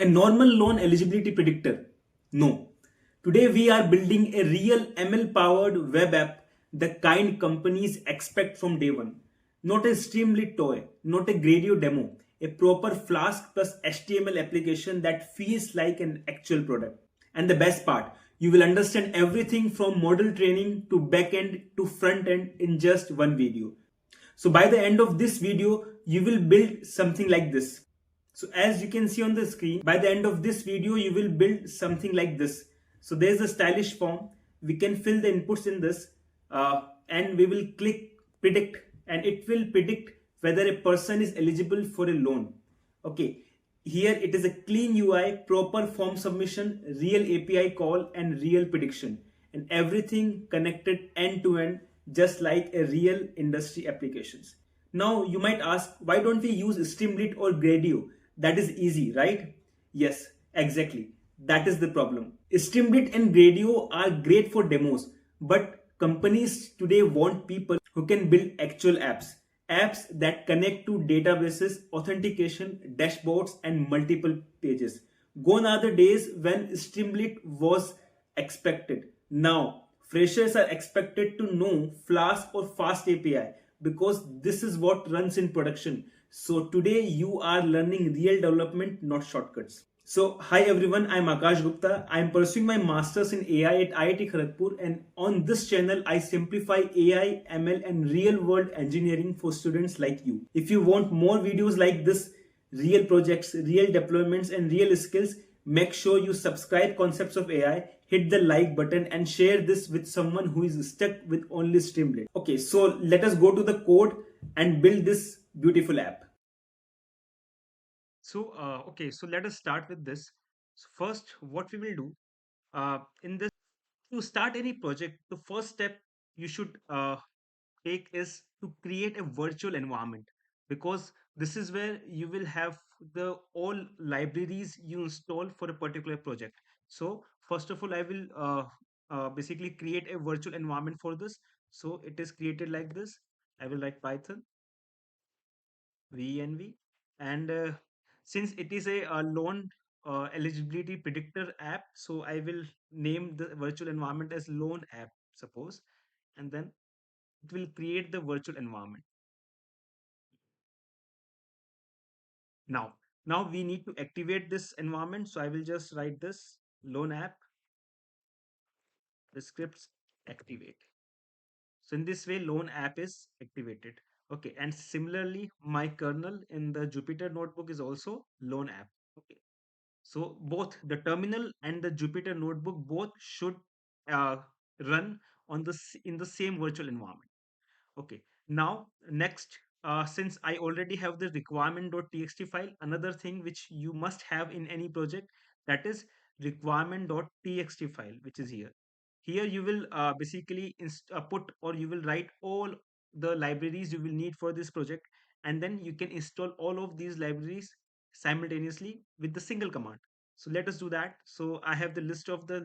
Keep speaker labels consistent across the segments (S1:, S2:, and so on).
S1: A normal loan eligibility predictor? No. Today we are building a real ML powered web app, the kind companies expect from day one. Not a Streamlit toy, not a Gradio demo, a proper Flask plus HTML application that feels like an actual product. And the best part, you will understand everything from model training to backend to front end in just one video. So by the end of this video, you will build something like this. So as you can see on the screen, by the end of this video, you will build something like this. So there's a stylish form. We can fill the inputs in this and we will click predict and it will predict whether a person is eligible for a loan. Okay, here it is a clean UI, proper form submission, real API call and real prediction and everything connected end to end just like a real industry applications. Now you might ask, why don't we use Streamlit or Gradio? That is easy, right? Yes, exactly. That is the problem. Streamlit and Gradio are great for demos, but companies today want people who can build actual apps. Apps that connect to databases, authentication, dashboards, and multiple pages. Gone are the days when Streamlit was expected. Now, freshers are expected to know Flask or Fast API because this is what runs in production. So today you are learning real development, not shortcuts. So hi everyone, I'm Akash Gupta. I'm pursuing my masters in AI at IIT Kharagpur and on this channel I simplify AI, ML and real world engineering for students like you. If you want more videos like this, real projects, real deployments and real skills, make sure you subscribe Concepts of AI, hit the like button and share this with someone who is stuck with only Streamlit. Okay, so let us go to the code and build this beautiful app. So let us start with this. So first, what we will do in this, to start any project, the first step you should take is to create a virtual environment because this is where you will have the all libraries you install for a particular project. So first of all, I will basically create a virtual environment for this. So it is created like this. I will write Python VNV. And since it is a loan eligibility predictor app, so I will name the virtual environment as loan app, suppose, and then it will create the virtual environment. Now, now we need to activate this environment. So I will just write this loan app, the scripts activate. So in this way, loan app is activated. Okay, and similarly, my kernel in the Jupyter notebook is also loan app. Okay. So both the terminal and the Jupyter notebook both should uh, run on in the same virtual environment. Okay. Now next, since I already have the requirement.txt file, another thing which you must have in any project, that is requirement.txt file, which is here. Here you will basically put or you will write all the libraries you will need for this project, and then you can install all of these libraries simultaneously with the single command. So let us do that. So I have the list of the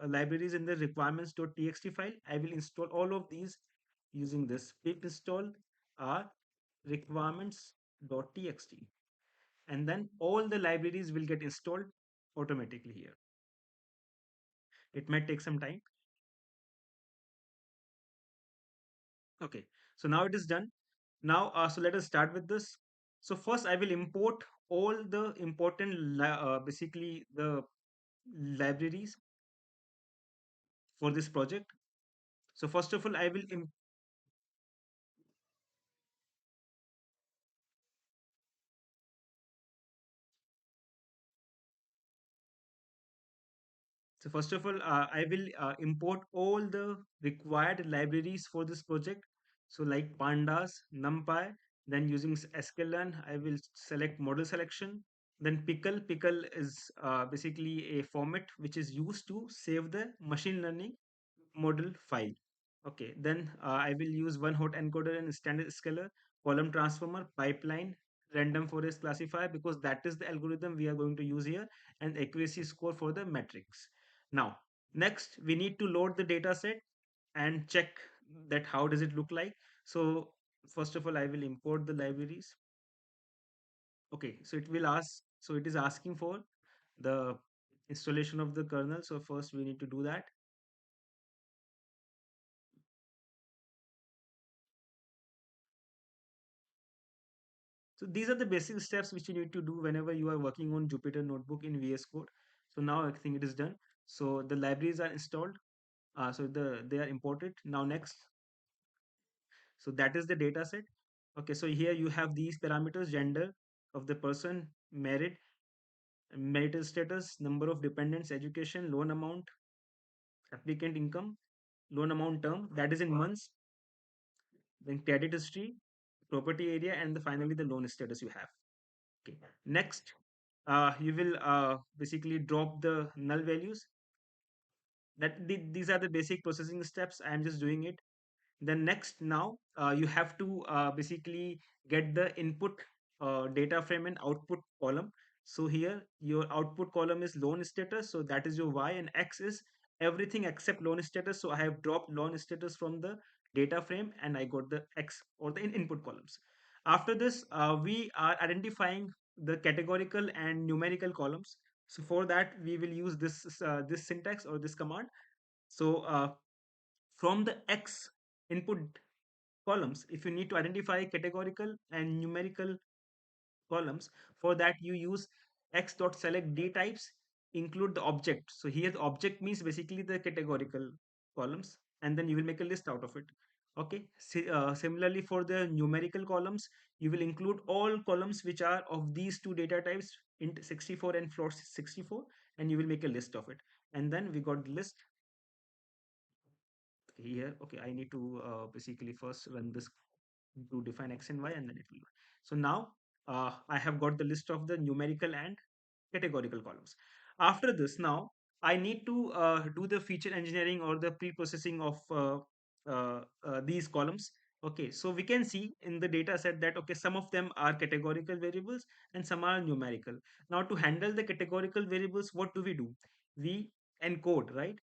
S1: libraries in the requirements.txt file. I will install all of these using this pip install r requirements.txt, and then all the libraries will get installed automatically here. It might take some time. Okay, so now it is done. Now, so let us start with this. So first I will import all the important basically the libraries for this project. So first of all, I will So first of all, I will import all the required libraries for this project. So like pandas, numpy, then using sklearn, I will select model selection. Then pickle. Pickle is basically a format which is used to save the machine learning model file. Okay, then I will use one hot encoder and standard scalar, column transformer, pipeline, random forest classifier because that is the algorithm we are going to use here, and accuracy score for the metrics. Now, next we need to load the data set and check that how does it look like. So first of all, I will import the libraries. Okay, so it will ask So it is asking for the installation of the kernel. So first we need to do that. So these are the basic steps which you need to do whenever you are working on Jupyter Notebook in VS Code. So now I think it is done. So the libraries are installed. So they are imported. Now next, so that is the data set. Okay, so here you have these parameters: gender of the person, marital status, number of dependents, education, loan amount, applicant income, loan amount term, that is in months, then credit history, property area, and finally the loan status you have. Okay. Next, you will basically drop the null values. These are the basic processing steps. I am just doing it. Then next, now you have to basically get the input data frame and output column. So here your output column is loan status, so that is your y, and x is everything except loan status. So I have dropped loan status from the data frame and I got the x or the input columns. After this, we are identifying the categorical and numerical columns. So for that we will use this syntax or this command. So from the X input columns, if you need to identify categorical and numerical columns, for that you use x.select d types, include the object. So here the object means basically the categorical columns, and then you will make a list out of it. Okay. Similarly, for the numerical columns, you will include all columns which are of these two data types, int 64 and float 64, and you will make a list of it. And then we got the list here. Okay, I need to basically first run this to define x and y, and then it will. So now I have got the list of the numerical and categorical columns. After this, now I need to do the feature engineering or the pre-processing of these columns. Okay, so we can see in the data set that okay, some of them are categorical variables and some are numerical. Now to handle the categorical variables, what do? We encode, right?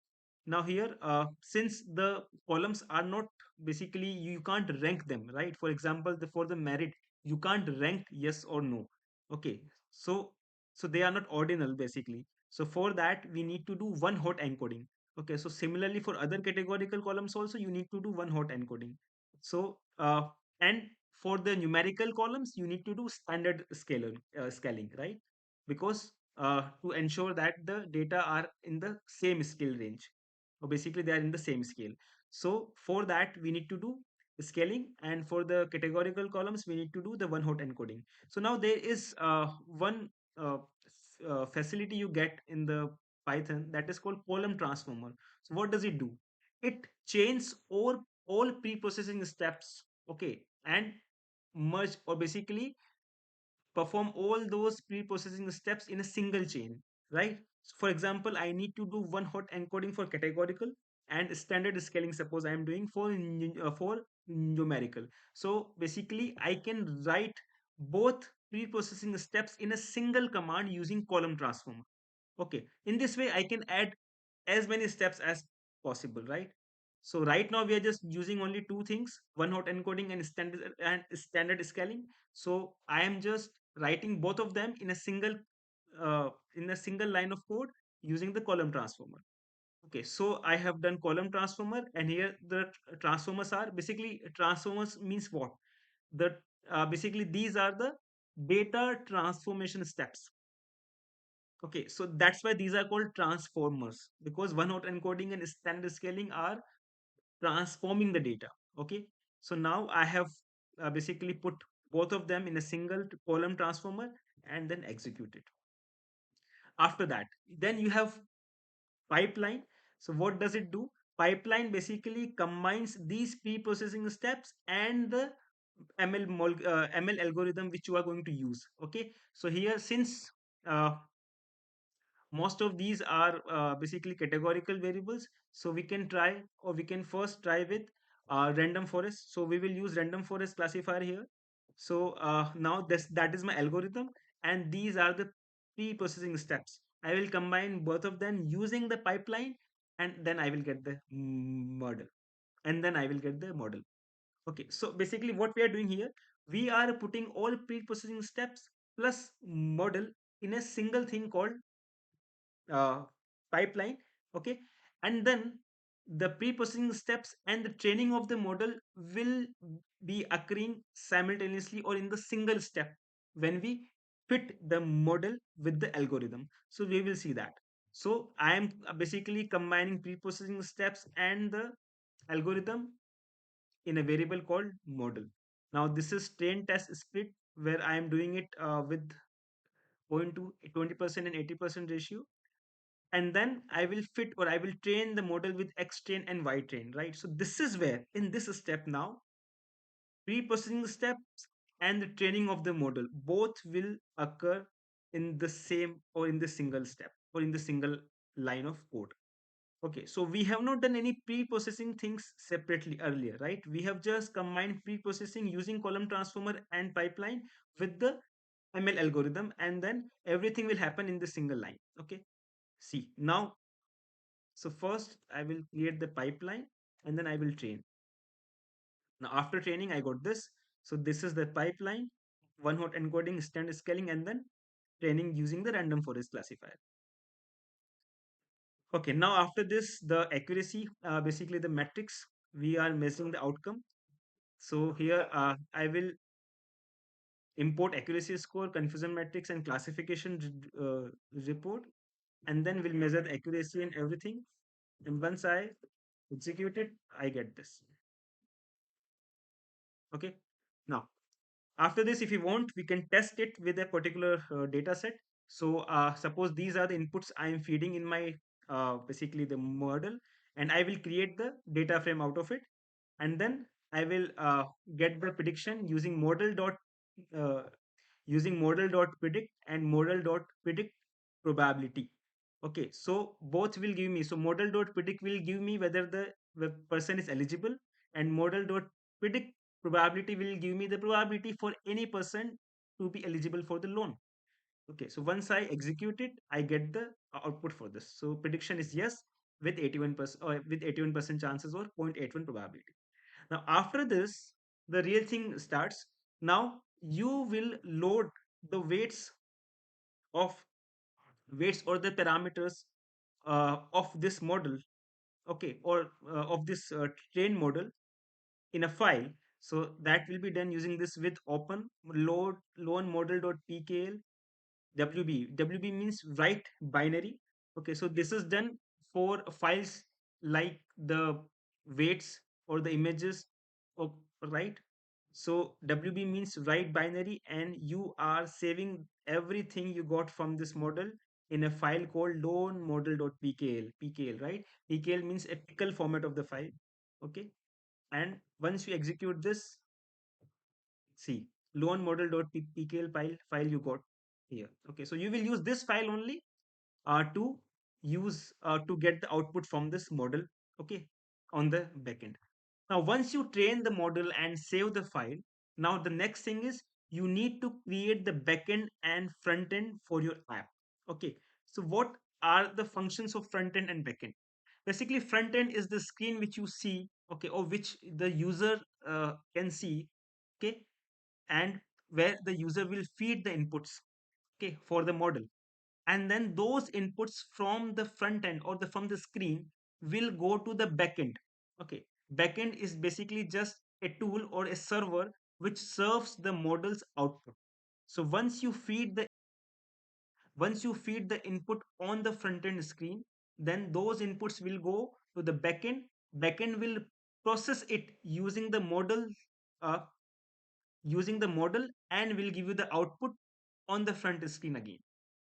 S1: Now here, since the columns are not basically, you can't rank them, right? For example, for the merit, you can't rank yes or no. Okay, so they are not ordinal basically. So for that we need to do one hot encoding. Okay, so similarly for other categorical columns also you need to do one hot encoding. So and for the numerical columns you need to do standard scaling, right? Because to ensure that the data are in the same scale range, or basically they are in the same scale. So for that we need to do scaling, and for the categorical columns we need to do the one hot encoding. So now there is one facility you get in the Python, that is called column transformer. So what does it do? It chains all pre-processing steps, okay, and merge, or basically perform all those pre-processing steps in a single chain, right? So for example, I need to do one hot encoding for categorical and standard scaling, suppose I am doing for numerical. So basically I can write both pre-processing steps in a single command using column transformer. Okay, in this way I can add as many steps as possible, right? So right now we are just using only two things: one hot encoding and standard scaling. So I am just writing both of them in a single line of code using the column transformer. Okay, so I have done column transformer, and here the transformers are basically, transformers means what? The basically these are the data transformation steps. Okay, so that's why these are called transformers, because one hot encoding and standard scaling are transforming the data. Okay, so now I have basically put both of them in a single column transformer and then execute it. After that, then you have pipeline. So what does it do? Pipeline basically combines these pre-processing steps and the ML algorithm which you are going to use. Okay, so here, since most of these are basically categorical variables, so we can try, or we can first try with random forest. So we will use random forest classifier here. So now that is my algorithm, and these are the pre-processing steps. I will combine both of them using the pipeline, and then I will get the model, Okay, so basically what we are doing here, we are putting all pre-processing steps plus model in a single thing called uh, pipeline. Okay, and then the pre-processing steps and the training of the model will be occurring simultaneously or in the single step when we fit the model with the algorithm. So we will see that. So I am basically combining pre-processing steps and the algorithm in a variable called model. Now this is train test split where I am doing it with point to 20% and 80% ratio, and then I will fit or I will train the model with X train and Y train, right? So this is where in this step now, pre-processing steps and the training of the model both will occur in the same or in the single step or in the single line of code. Okay, so we have not done any pre-processing things separately earlier, right? We have just combined pre-processing using column transformer and pipeline with the ML algorithm, and then everything will happen in the single line. Okay, see now, so first I will create the pipeline and then I will train. Now after training, I got this. So this is the pipeline, one hot encoding, standard scaling, and then training using the random forest classifier. Okay, now after this, the accuracy, basically the metrics, we are measuring the outcome. So here I will import accuracy score, confusion matrix, and classification report, and then we'll measure the accuracy and everything. And once I execute it, I get this. Okay. Now, after this, if you want, we can test it with a particular data set. So suppose these are the inputs I am feeding in my basically the model, and I will create the data frame out of it, and then I will get the prediction uh, using model dot predict and model dot predict probability. Okay, so both will give me. So model dot predict will give me whether the person is eligible, and model dot predict probability will give me the probability for any person to be eligible for the loan. Okay, so once I execute it, I get the output for this. So prediction is yes with 81% or with 81% chances or 0.81 probability. Now after this, the real thing starts. Now you will load the of weights or the parameters of this model, okay, or of this train model in a file. So that will be done using this with open loan model.pkl wb. Wb means write binary. Okay, so this is done for files like the weights or the images of, right? So wb means write binary, and you are saving everything you got from this model in a file called loan model.pkl. Pkl, right? Pkl means a pickle format of the file. Okay, and once you execute this, see, loan model.pkl file you got here. Okay, so you will use this file only to use to get the output from this model. Okay, on the backend. Now once you train the model and save the file, now the next thing is you need to create the backend and front end for your app. Okay, so what are the functions of front end and backend? Basically front end is the screen which you see, okay, or which the user can see. Okay, and where the user will feed the inputs, okay, for the model, and then those inputs from the front end or the from the screen will go to the backend. Okay, backend is basically just a tool or a server which serves the model's output. So once you feed the input on the front end screen, then those inputs will go to the backend will process it uh, using the model and will give you the output on the front screen again.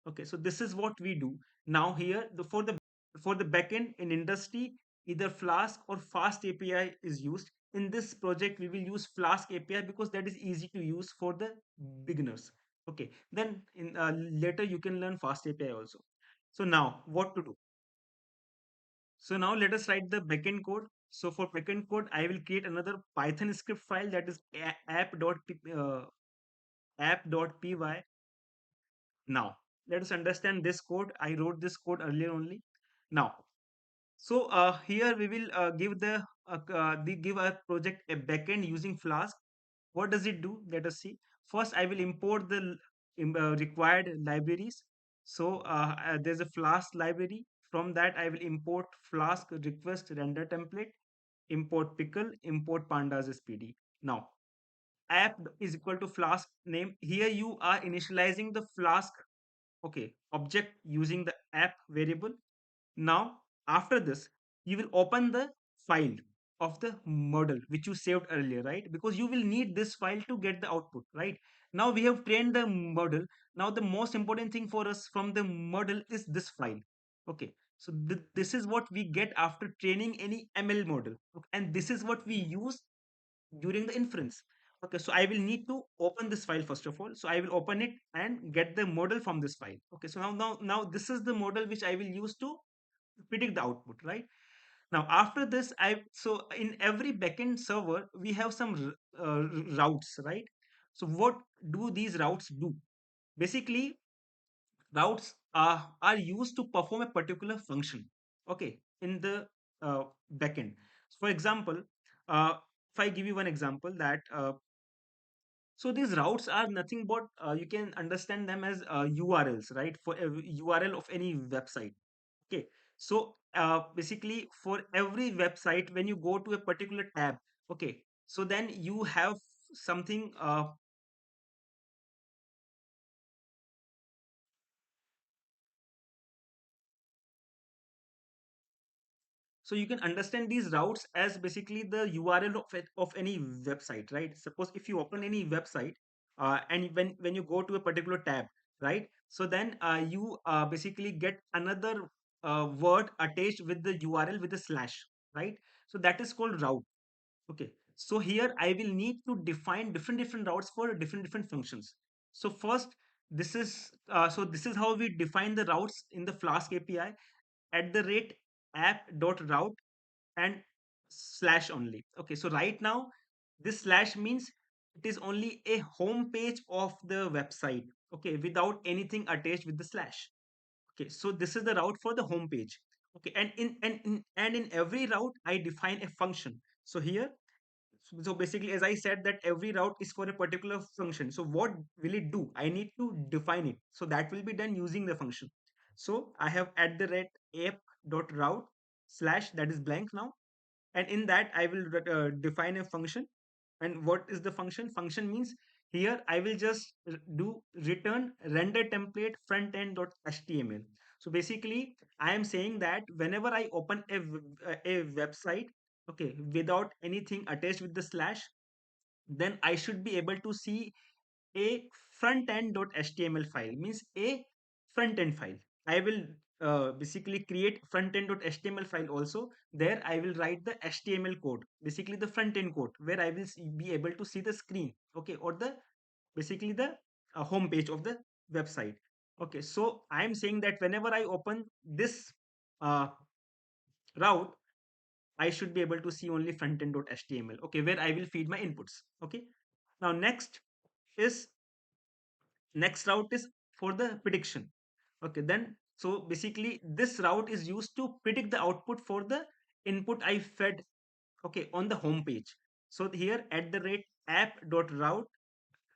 S1: Okay, so this is what we do. Now here for the backend in industry, either Flask or Fast API is used. In this project, we will use Flask API because that is easy to use for the beginners. Okay, then in later you can learn Fast API also. So now what to do? So now let us write the backend code. So for backend code, I will create another Python script file that is app.py. Now, let us understand this code. I wrote this code earlier only. Now, so here we will give our project a backend using Flask. What does it do? Let us see. First, I will import the required libraries. So there's a Flask library. From that, I will import Flask request render template, import Pickle, import pandas SPD. Now, app is equal to Flask name. Here you are initializing the Flask, okay, object using the app variable. Now, after this, you will open the file of the model which you saved earlier, right? Because you will need this file to get the output, right? Now we have trained the model. Now the most important thing for us from the model is this file. Okay. So this is what we get after training any ML model. Okay. And this is what we use during the inference. Okay, so I will need to open this file first of all. So I will open it and get the model from this file. Okay, so now this is the model which I will use to predict the output, right? Now after this, so in every backend server we have some routes, right? So what do these routes do? Basically, routes are used to perform a particular function, okay, in the backend. For example, if I give you one example that so these routes are nothing but you can understand them as URLs, right? For a URL of any website. Okay. So basically, for every website, when you go to a particular tab, okay, so then you have something. So you can understand these routes as basically the URL of any website, right? Suppose if you open any website and when you go to a particular tab, right? So then you basically get another word attached with the URL with a slash, right? So that is called route. Okay. So here I will need to define different routes for different functions. So first, this is how we define the routes in the Flask API at the rate app dot route and slash only. Okay, so right now this slash means it is only a home page of the website. Okay, without anything attached with the slash. Okay, so this is the route for the home page. Okay, and in every route I define a function. So here, so basically, as I said, that every route is for a particular function. So what will it do? I need to define it. So that will be done using the function. So I have at the rate app dot route slash, that is blank now, and in that I will define a function. And what is the function? Function means here I will just do return render template front end dot html. So basically I am saying that whenever I open a website, okay, without anything attached with the slash, then I should be able to see a front end.html file, means a front end file. I will basically create front end.html file also. There I will write the HTML code, basically the front end code, where I will be able to see the screen, okay, or the basically the home page of the website. Okay, so I am saying that whenever I open this uh, route, I should be able to see only frontend.html, okay, where I will feed my inputs. Okay. Now is next route is for the prediction. Okay, then so basically this route is used to predict the output for the input I fed, okay, on the home page. So here at the rate app.route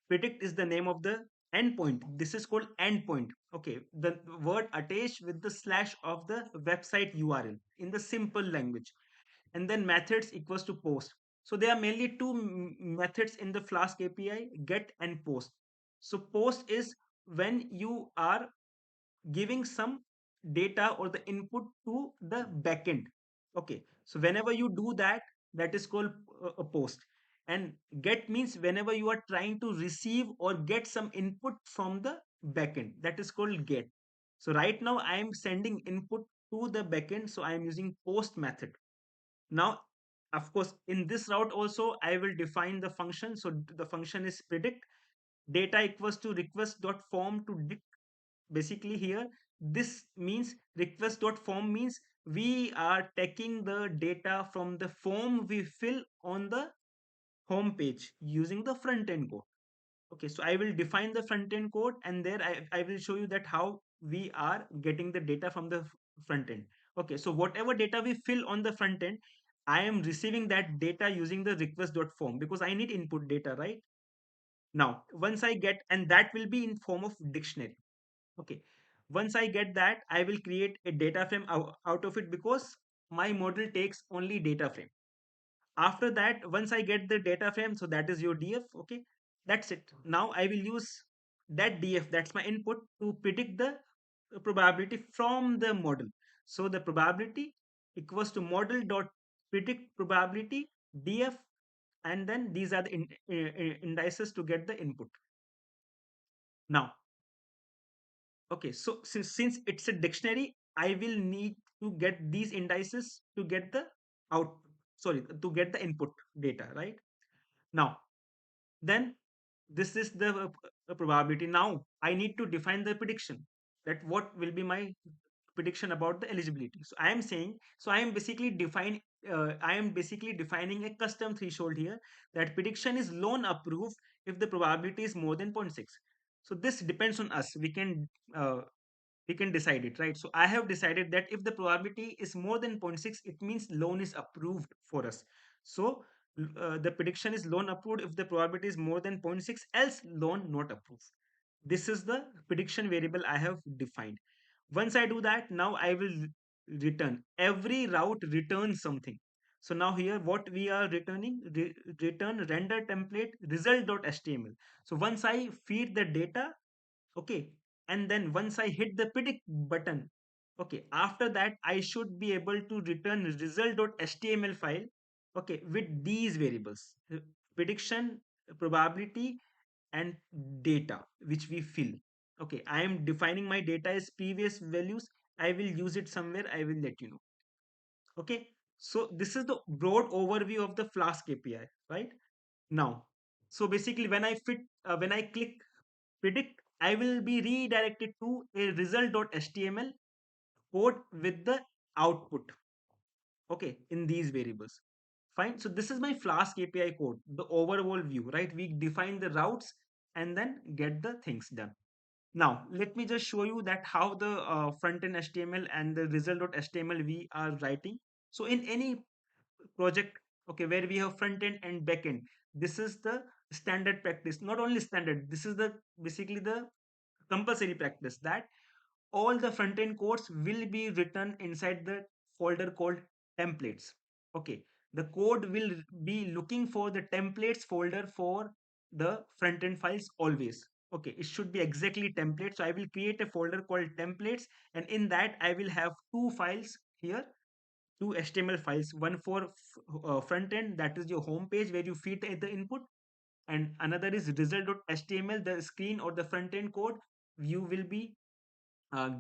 S1: predict is the name of the endpoint. This is called endpoint. Okay, the word attached with the slash of the website URL in the simple language. And then methods equals to post. So there are mainly two methods in the Flask API: get and post. So post is when you are giving some data or the input to the backend. Okay, so whenever you do that, that is called a post. And get means whenever you are trying to receive or get some input from the backend, that is called get. So right now I am sending input to the backend, so I am using post method. Now, of course, in this route also, I will define the function. So the function is predict data equals to request dot form to dict. Basically here, this means request dot form means we are taking the data from the form we fill on the home page using the front end code. Okay, so I will define the front end code, and there I will show you that how we are getting the data from the front end. Okay, so whatever data we fill on the front end, I am receiving that data using the request.form because I need input data, right? Now, once I get, and that will be in form of dictionary. Okay. Once I get that, I will create a data frame out of it, because my model takes only data frame. After that, once I get the data frame, so that is your df. Okay, that's it. Now I will use that df, that's my input, to predict the probability from the model. So the probability equals to model dot predict probability df, and then these are the indices to get the input. Now, okay, so since it's a dictionary, I will need to get these indices to get the out, sorry, to get the input data, right? Now, then this is the probability. Now I need to define the prediction, that what will be my prediction about the eligibility. So I am saying, so I am basically defining a custom threshold here, that prediction is loan approved if the probability is more than zero point 0.6. So this depends on us. We can decide it, right? So I have decided that if the probability is more than zero point 0.6, it means loan is approved for us. So the prediction is loan approved if the probability is more than zero point 0.6, else loan not approved. This is the prediction variable I have defined. Once I do that, now I will return. Every route returns something. So now here what we are returning, return render template result.html. So once I feed the data, okay, and then once I hit the predict button, okay, after that I should be able to return result.html file, okay, with these variables: prediction, probability, and data which we fill. Okay, I am defining my data as previous values. I will use it somewhere, I will let you know. Okay, so this is the broad overview of the Flask API, right? Now, so basically when I click predict, I will be redirected to a result.html code with the output, okay, in these variables. Fine. So this is my Flask API code, the overall view, right? We define the routes and then get the things done. Now, let me just show you that how the front-end HTML and the result.html we are writing. So in any project, okay, where we have front-end and back-end, this is the standard practice. Not only standard, this is the basically the compulsory practice, that all the front-end codes will be written inside the folder called templates. Okay, the code will be looking for the templates folder for the front-end files always. Okay, it should be exactly template. So I will create a folder called templates, and in that I will have two files here, two HTML files, one for front end, that is your home page where you feed the input, and another is result.html, the screen or the front end code you will be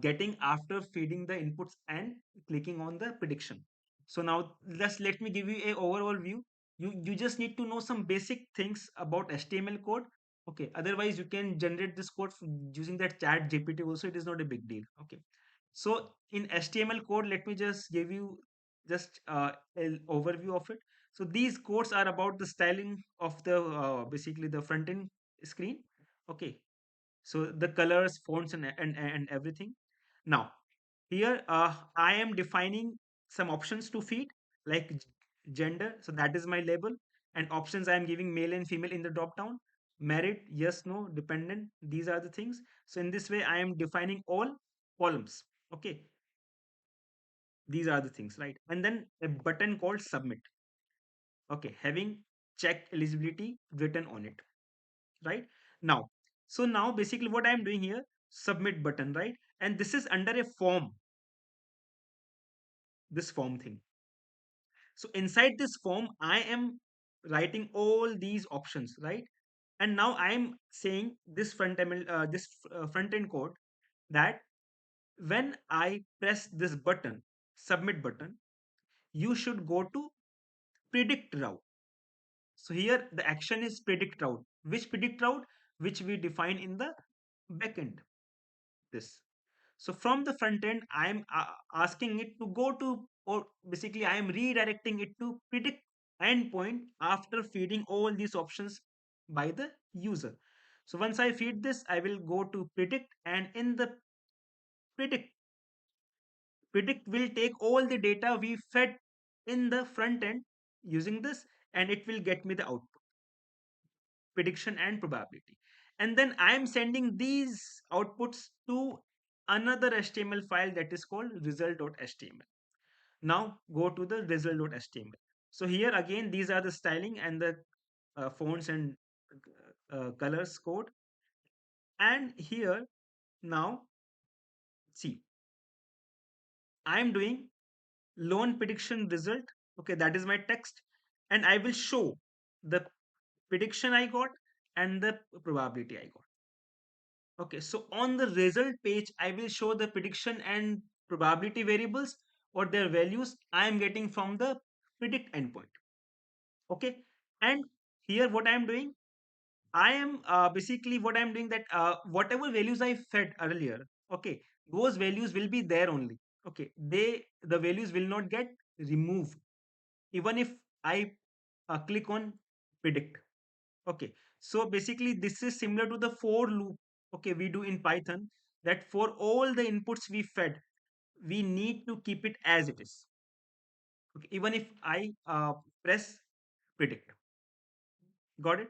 S1: getting after feeding the inputs and clicking on the prediction. So now just let me give you a overall view. You just need to know some basic things about HTML code. Okay, otherwise you can generate this code using that chat GPT also. It is not a big deal. Okay, so in HTML code, let me just give you just an overview of it. So these codes are about the styling of the basically the front end screen. Okay, so the colors, fonts, and everything. Now here I am defining some options to feed, like gender, so that is my label, and options I am giving male and female in the drop down, married, yes, no, dependent, these are the things. So in this way I am defining all columns. Okay, these are the things, right? And then a button called submit, okay, having check eligibility written on it, right? Now, so now basically what I am doing here, submit button, right? And this is under a form, this form thing. So inside this form I am writing all these options, right? And now I am saying this front end code, that when I press this button, submit button, you should go to predict route. So here the action is predict route. Which predict route? Which we define in the backend. This. So from the front end, I'm asking it to go to, or basically I am redirecting it to predict endpoint after feeding all these options by the user. So once I feed this, I will go to predict, and in the predict, predict will take all the data we fed in the front end using this, and it will get me the output. prediction and probability. And then I am sending these outputs to another HTML file that is called result.html. Now go to the result.html. So here again, these are the styling and the fonts and colors code. And here now, see, I am doing loan prediction result. Okay, that is my text. And I will show the prediction I got and the probability I got. Okay, so on the result page, I will show the prediction and probability variables or their values I am getting from the predict endpoint. Okay, and here what I am doing, I am basically what I am doing that whatever values I fed earlier, okay, those values will be there only. Okay, the values will not get removed even if I click on predict. Okay, so basically this is similar to the for loop. Okay, we do in Python that for all the inputs we fed, we need to keep it as it is. Okay, even if I press predict. Got it?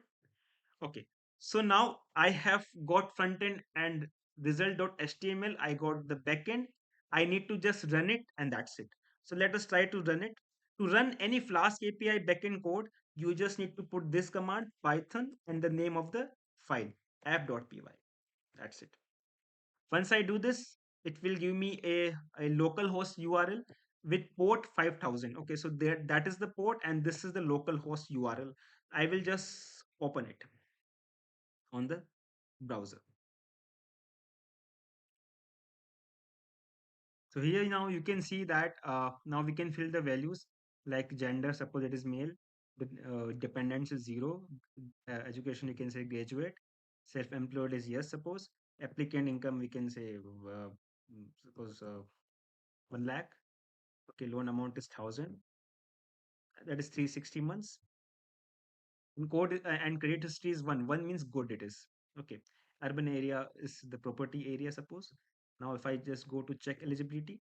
S1: Okay, so now I have got frontend and result.html. I got the backend. I need to just run it and that's it. So let us try to run it. To run any Flask API backend code, you just need to put this command Python and the name of the file app.py. That's it. Once I do this, it will give me a local host URL with port 5000. Okay, so there that is the port and this is the local host URL. I will just open it on the browser. So here now you can see that now we can fill the values like gender, suppose it is male, with dependence is 0, education you can say graduate, self-employed is yes, suppose, applicant income we can say suppose 1 lakh, okay, loan amount is 1000, that is 360 months. In code and credit history is 1 means good it is. Okay, urban area is the property area, suppose. Now if I just go to check eligibility,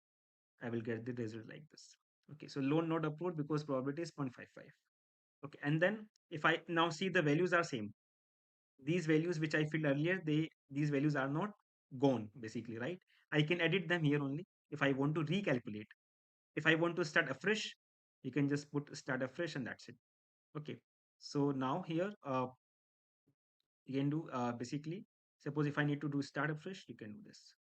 S1: I will get the result like this. Okay, so loan not approved because probability is 0.55. Okay, and then if I now see the values are same. These values which I filled earlier, these values are not gone basically, right? I can edit them here only if I want to recalculate. If I want to start afresh, you can just put start afresh and that's it. Okay, so now here you can do basically, suppose if I need to do start afresh, you can do this.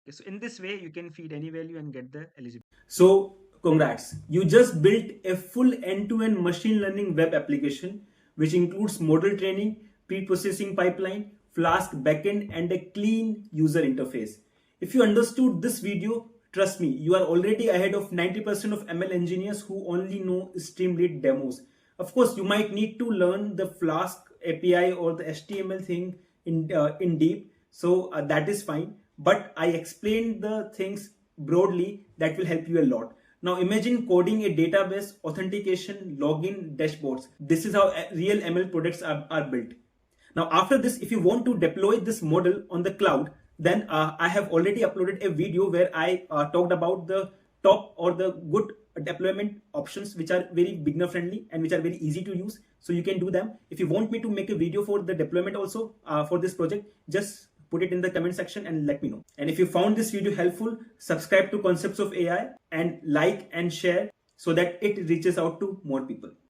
S1: Okay, so in this way, you can feed any value and get the eligibility. So, congrats. You just built a full end-to-end machine learning web application, which includes model training, pre-processing pipeline, Flask backend, and a clean user interface. If you understood this video, trust me, you are already ahead of 90% of ML engineers who only know Streamlit demos. Of course, you might need to learn the Flask API or the HTML thing in deep, so that is fine. But I explained the things broadly that will help you a lot. Now imagine coding a database, authentication, login, dashboards. This is how real ML products are built. Now after this, if you want to deploy this model on the cloud, then I have already uploaded a video where I talked about the top or the good deployment options which are very beginner friendly and which are very easy to use. So you can do them. If you want me to make a video for the deployment also for this project, just put it in the comment section and let me know. And if you found this video helpful, subscribe to Concepts of AI and like and share so that it reaches out to more people.